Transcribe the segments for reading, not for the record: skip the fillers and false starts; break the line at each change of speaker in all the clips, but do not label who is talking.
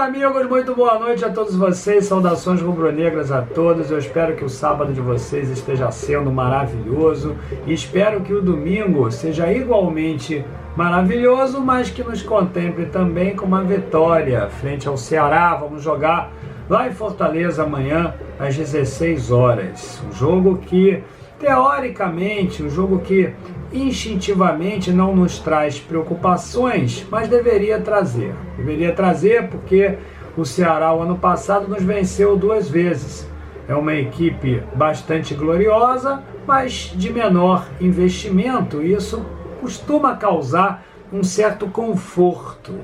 amigos, muito boa noite a todos vocês, saudações rubro-negras a todos. Eu espero que o sábado de vocês esteja sendo maravilhoso e espero que o domingo seja igualmente maravilhoso, mas que nos contemple também com uma vitória frente ao Ceará. Vamos jogar lá em Fortaleza amanhã às 16 horas, um jogo que teoricamente, um jogo que instintivamente não nos traz preocupações, mas deveria trazer porque o Ceará o ano passado nos venceu 2 vezes. É uma equipe bastante gloriosa, mas de menor investimento, e isso costuma causar um certo conforto.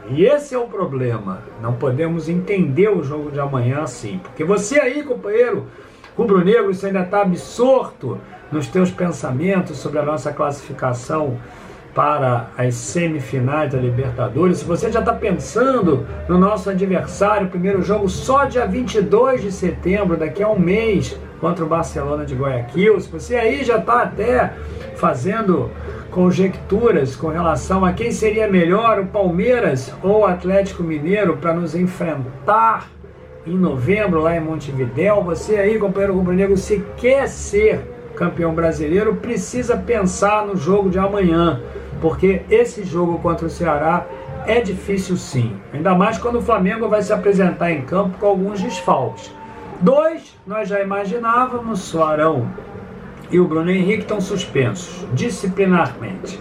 E esse é o problema, não podemos entender o jogo de amanhã assim, porque você aí, companheiro rubro-negro, você ainda está absorto nos teus pensamentos sobre a nossa classificação para as semifinais da Libertadores. Se você já está pensando no nosso adversário, primeiro jogo só dia 22 de setembro, daqui a um mês, contra o Barcelona de Guayaquil, se você aí já está até fazendo conjecturas com relação a quem seria melhor, o Palmeiras ou o Atlético Mineiro, para nos enfrentar em novembro lá em Montevidéu, você aí, companheiro rubro-negro, se quer ser campeão brasileiro, precisa pensar no jogo de amanhã, porque esse jogo contra o Ceará é difícil sim, ainda mais quando o Flamengo vai se apresentar em campo com alguns desfalques. 2, nós já imaginávamos, o Arão e o Bruno Henrique estão suspensos disciplinarmente,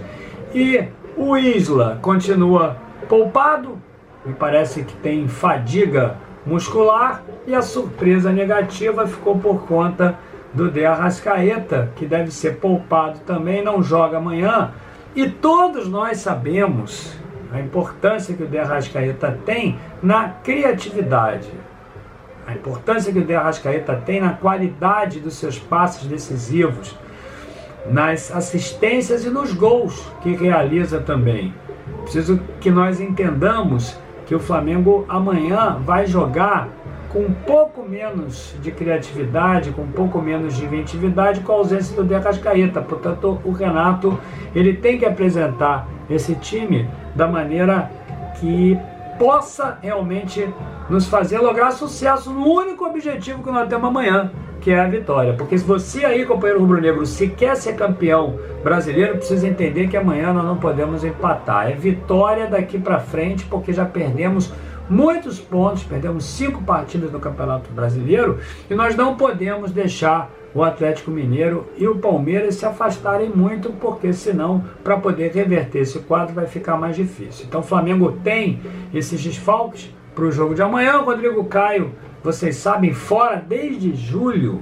e o Isla continua poupado, me parece que tem fadiga muscular, e a surpresa negativa ficou por conta do De Arrascaeta, que deve ser poupado também, não joga amanhã, e todos nós sabemos a importância que o De Arrascaeta tem na criatividade, a importância que o De Arrascaeta tem na qualidade dos seus passes decisivos, nas assistências e nos gols que realiza também. Preciso que nós entendamos que o Flamengo amanhã vai jogar com um pouco menos de criatividade, com um pouco menos de inventividade, com a ausência do De Arrascaeta. Portanto, o Renato ele tem que apresentar esse time da maneira que possa realmente nos fazer lograr sucesso no único objetivo que nós temos amanhã, que é a vitória. Porque se você aí, companheiro rubro-negro, se quer ser campeão brasileiro, precisa entender que amanhã nós não podemos empatar. É vitória daqui para frente, porque já perdemos muitos pontos, perdemos 5 partidas no Campeonato Brasileiro, e nós não podemos deixar o Atlético Mineiro e o Palmeiras se afastarem muito, porque senão, para poder reverter esse quadro, vai ficar mais difícil. Então o Flamengo tem esses desfalques para o jogo de amanhã. O Rodrigo Caio, vocês sabem, fora desde julho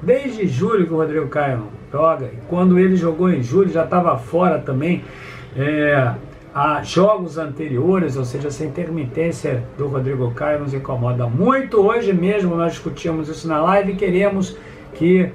que o Rodrigo Caio não joga, e quando ele jogou em julho já estava fora também, a jogos anteriores, ou seja, essa intermitência do Rodrigo Caio nos incomoda muito. Hoje mesmo nós discutimos isso na live e queremos que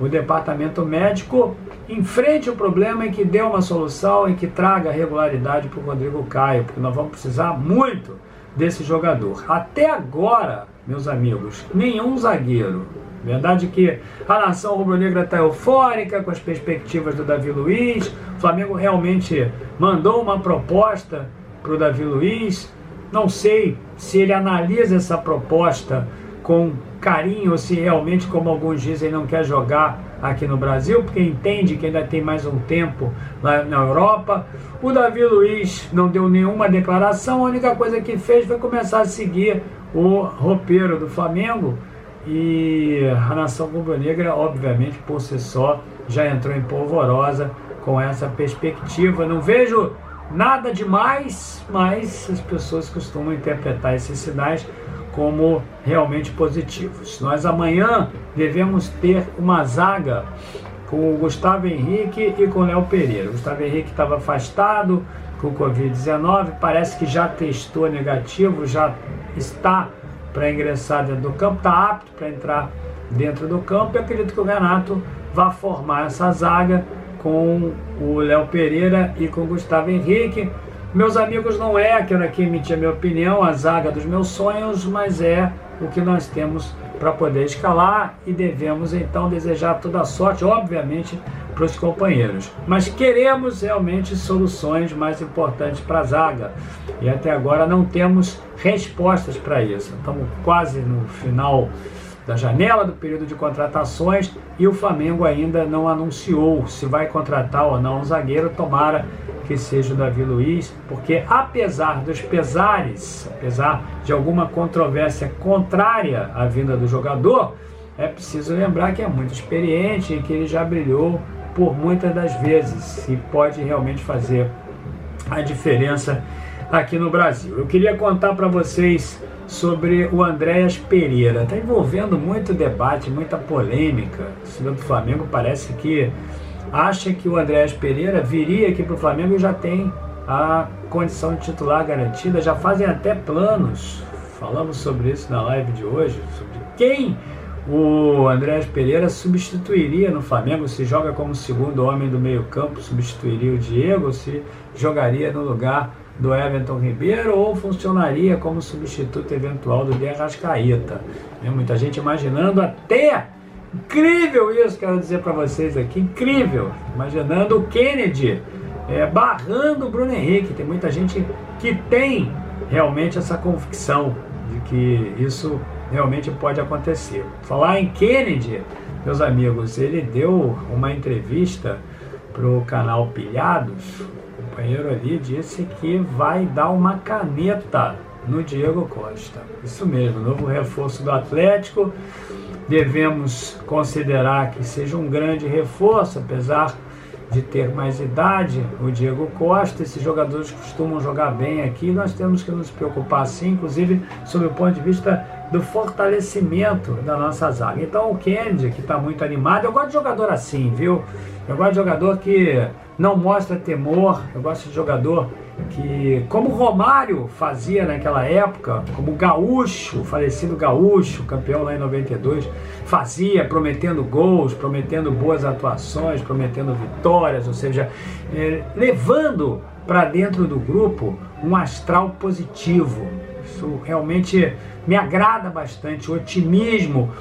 o departamento médico enfrente o problema e que dê uma solução e que traga regularidade para o Rodrigo Caio, porque nós vamos precisar muito desse jogador. Até agora, meus amigos, nenhum zagueiro. Verdade que a nação rubro-negra está eufórica com as perspectivas do Davi Luiz. O Flamengo realmente mandou uma proposta para o Davi Luiz. Não sei se ele analisa essa proposta com carinho ou se realmente, como alguns dizem, não quer jogar aqui no Brasil, porque entende que ainda tem mais um tempo lá na Europa. O Davi Luiz não deu nenhuma declaração, a única coisa que fez foi começar a seguir o roupeiro do Flamengo, e a nação rubro-negra, obviamente, por si só, já entrou em polvorosa com essa perspectiva. Não vejo nada demais, mas as pessoas costumam interpretar esses sinais como realmente positivos. Nós amanhã devemos ter uma zaga com o Gustavo Henrique e com o Léo Pereira. O Gustavo Henrique estava afastado com o Covid-19, parece que já testou negativo, já está para ingressar dentro do campo, está apto para entrar dentro do campo, e acredito que o Renato vai formar essa zaga com o Léo Pereira e com o Gustavo Henrique. Meus amigos, não é, quero aqui emitir a minha opinião, a zaga dos meus sonhos, mas é o que nós temos para poder escalar, e devemos então desejar toda a sorte, obviamente, para os companheiros. Mas queremos realmente soluções mais importantes para a zaga. E até agora não temos respostas para isso. Estamos quase no final da janela do período de contratações e o Flamengo ainda não anunciou se vai contratar ou não um zagueiro. Tomara que seja o Davi Luiz, porque apesar dos pesares, apesar de alguma controvérsia contrária à vinda do jogador, é preciso lembrar que é muito experiente e que ele já brilhou por muitas das vezes e pode realmente fazer a diferença aqui no Brasil. Eu queria contar para vocês sobre o Andréas Pereira. Está envolvendo muito debate, muita polêmica. O senhor do Flamengo parece que acha que o Andréas Pereira viria aqui para o Flamengo e já tem a condição de titular garantida, já fazem até planos. Falamos sobre isso na live de hoje, sobre quem o Andréas Pereira substituiria no Flamengo, se joga como segundo homem do meio campo, substituiria o Diego, se jogaria no lugar do Everton Ribeiro ou funcionaria como substituto eventual do De Arrascaeta. Muita gente imaginando até, incrível isso, quero dizer para vocês aqui, incrível, imaginando o Kennedy barrando o Bruno Henrique. Tem muita gente que tem realmente essa convicção de que isso realmente pode acontecer. Falar em Kennedy, meus amigos, ele deu uma entrevista para o canal Pilhados. O companheiro ali disse que vai dar uma caneta no Diego Costa. Isso mesmo, novo reforço do Atlético. Devemos considerar que seja um grande reforço, apesar de ter mais idade, o Diego Costa. Esses jogadores costumam jogar bem aqui, nós temos que nos preocupar sim, inclusive sob o ponto de vista do fortalecimento da nossa zaga. Então o Kennedy, que está muito animado, eu gosto de jogador assim, viu? Eu gosto de jogador que não mostra temor, eu gosto de jogador que, como o Romário fazia naquela época, como o Gaúcho, o falecido Gaúcho, campeão lá em 92, fazia, prometendo gols, prometendo boas atuações, prometendo vitórias, ou seja, levando para dentro do grupo um astral positivo. Isso realmente me agrada bastante, o otimismo,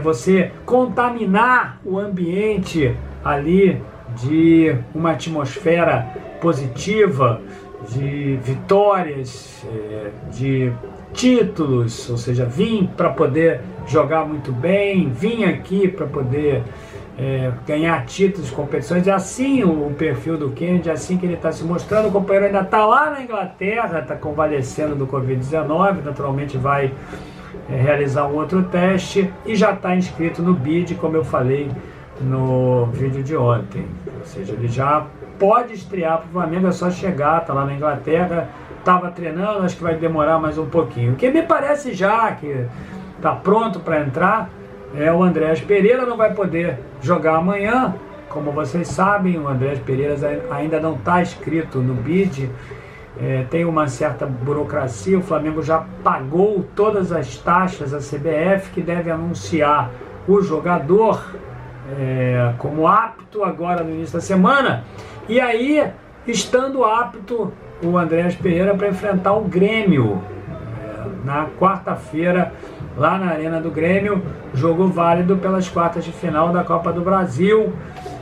você contaminar o ambiente ali de uma atmosfera positiva, de vitórias, de títulos, ou seja, vim para poder jogar muito bem, vim aqui para poder ganhar títulos, competições. É assim o perfil do Kennedy, é assim que ele está se mostrando. O companheiro ainda está lá na Inglaterra, está convalescendo do Covid-19, naturalmente vai realizar um outro teste e já está inscrito no BID, como eu falei no vídeo de ontem. Ou seja, ele já pode estrear para o Flamengo, é só chegar, está lá na Inglaterra, estava treinando, acho que vai demorar mais um pouquinho. O que me parece já que está pronto para entrar é o Andréas Pereira. Não vai poder jogar amanhã, como vocês sabem, o Andréas Pereira ainda não está inscrito no BID, tem uma certa burocracia, o Flamengo já pagou todas as taxas à CBF, que deve anunciar o jogador como apto agora no início da semana, e aí, estando apto o Andréas Pereira para enfrentar o Grêmio na quarta-feira, lá na Arena do Grêmio, jogo válido pelas quartas de final da Copa do Brasil.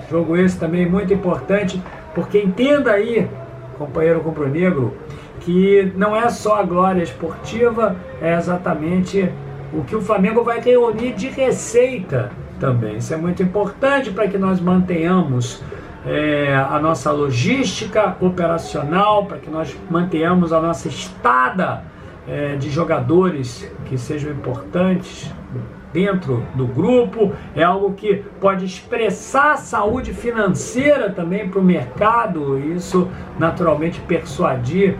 Jogo esse também muito importante, porque entenda aí, companheiro rubro-negro, que não é só a glória esportiva, é exatamente o que o Flamengo vai reunir de receita também. Isso é muito importante para que nós mantenhamos a nossa logística operacional, para que nós mantenhamos a nossa estada de jogadores que sejam importantes dentro do grupo. É algo que pode expressar saúde financeira também para o mercado, e isso naturalmente persuadir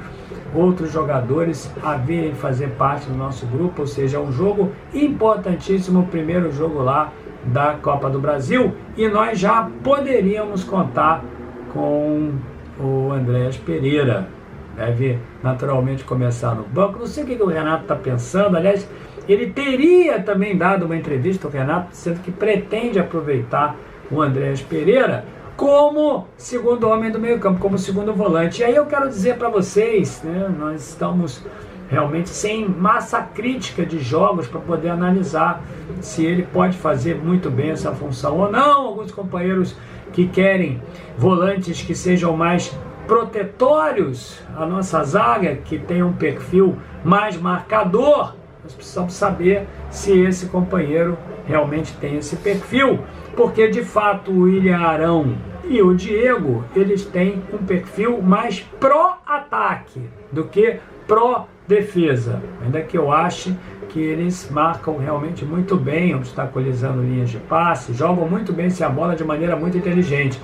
outros jogadores a virem fazer parte do nosso grupo. Ou seja, é um jogo importantíssimo, o primeiro jogo lá da Copa do Brasil, e nós já poderíamos contar com o Andréas Pereira. Deve naturalmente começar no banco. Não sei o que o Renato está pensando. Aliás, ele teria também dado uma entrevista, o Renato, dizendo que pretende aproveitar o Andréas Pereira como segundo homem do meio campo, como segundo volante. E aí eu quero dizer para vocês, nós estamos realmente sem massa crítica de jogos para poder analisar se ele pode fazer muito bem essa função ou não. Alguns companheiros que querem volantes que sejam mais protetórios, a nossa zaga, que tem um perfil mais marcador. Nós precisamos saber se esse companheiro realmente tem esse perfil, porque de fato o William Arão e o Diego, eles têm um perfil mais pró-ataque do que pró-defesa, ainda que eu ache que eles marcam realmente muito bem, obstaculizando linhas de passe, jogam muito bem essa bola de maneira muito inteligente.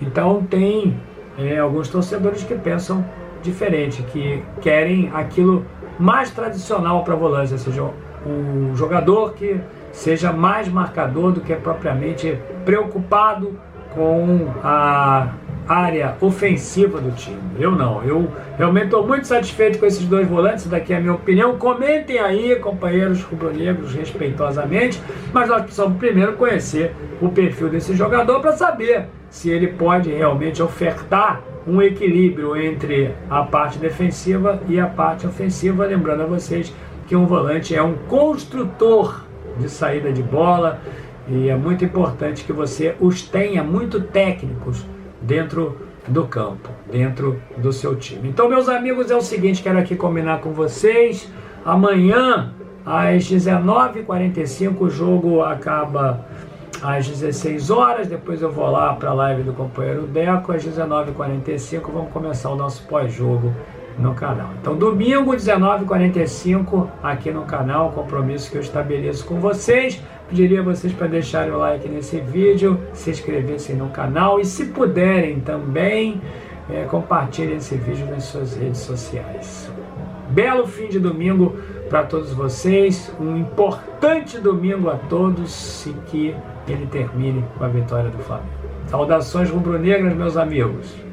Então tem alguns torcedores que pensam diferente, que querem aquilo mais tradicional para a volância, ou seja, um jogador que seja mais marcador do que propriamente preocupado com a área ofensiva do time. Eu não, eu realmente estou muito satisfeito com esses dois volantes, daqui é a minha opinião. Comentem aí, companheiros rubro-negros, respeitosamente, mas nós precisamos primeiro conhecer o perfil desse jogador para saber se ele pode realmente ofertar um equilíbrio entre a parte defensiva e a parte ofensiva, lembrando a vocês que um volante é um construtor de saída de bola, e é muito importante que você os tenha muito técnicos dentro do campo, dentro do seu time. Então, meus amigos, é o seguinte, quero aqui combinar com vocês, amanhã às 19h45 o jogo acaba às 16 horas, depois eu vou lá para a live do companheiro Deco, às 19h45 vamos começar o nosso pós-jogo no canal. Então, domingo, 19h45, aqui no canal, compromisso que eu estabeleço com vocês. Pediria a vocês para deixarem o like nesse vídeo, se inscrevessem no canal e, se puderem também, compartilhem esse vídeo nas suas redes sociais. Belo fim de domingo para todos vocês, um importante domingo a todos e que ele termine com a vitória do Flamengo. Saudações rubro-negras, meus amigos.